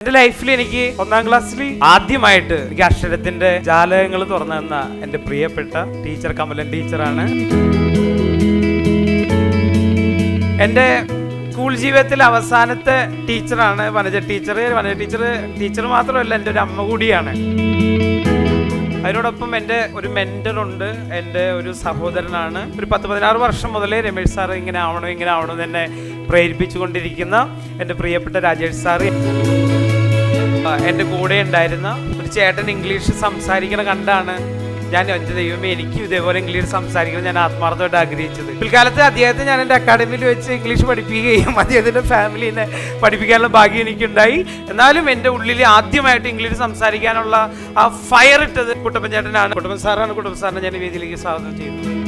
എന്റെ ലൈഫിൽ എനിക്ക് 1ാം ക്ലാസ്സിൽ ആദ്യമായിട്ട് എനിക്ക് അക്ഷരത്തിന്റെ ജാലകങ്ങൾ തുറന്നു തന്ന എന്റെ പ്രിയപ്പെട്ട ടീച്ചർ കമലൻ ടീച്ചറാണ്. എന്റെ സ്കൂൾ ജീവിതത്തിലെ അവസാനത്തെ ടീച്ചറാണ് വനജ ടീച്ചർ. ടീച്ചർ മാത്രമല്ല, എൻ്റെ ഒരു അമ്മ കൂടിയാണ്. അതിനോടൊപ്പം എൻ്റെ ഒരു മെന്ററുണ്ട്, എൻ്റെ ഒരു സഹോദരനാണ്. ഒരു 10-16 വർഷം മുതലേ രമേശ് സാർ ഇങ്ങനെ ആവണം എന്ന് എന്നെ പ്രേരിപ്പിച്ചുകൊണ്ടിരിക്കുന്ന എൻ്റെ പ്രിയപ്പെട്ട രാജേഷ് സാർ. എൻ്റെ കൂടെ ഉണ്ടായിരുന്ന ഒരു ചേട്ടൻ ഇംഗ്ലീഷ് സംസാരിക്കണ കണ്ടാണ് ഞാൻ എൻ്റെ ദൈവമേ എനിക്കും ഇതേപോലെ ഇംഗ്ലീഷ് സംസാരിക്കണം ഞാൻ ആത്മാർത്ഥമായിട്ട് ആഗ്രഹിച്ചത്. പിൽക്കാലത്ത് അദ്ദേഹത്തെ ഞാൻ എൻ്റെ അക്കാഡമിയിൽ വെച്ച് ഇംഗ്ലീഷ് പഠിപ്പിക്കുകയും അദ്ദേഹത്തിൻ്റെ ഫാമിലിനെ പഠിപ്പിക്കാനുള്ള ഭാഗ്യം എനിക്കുണ്ടായി. എന്നാലും എൻ്റെ ഉള്ളിൽ ആദ്യമായിട്ട് ഇംഗ്ലീഷ് സംസാരിക്കാനുള്ള ആ ഫയർ ഇട്ടത് കുട്ടപ്പൻ ചേട്ടനാണ്. കുട്ടപ്പൻ സാറിനെ ഞാൻ ഈ വേദിയിലേക്ക് സ്വാഗതം ചെയ്യുന്നു.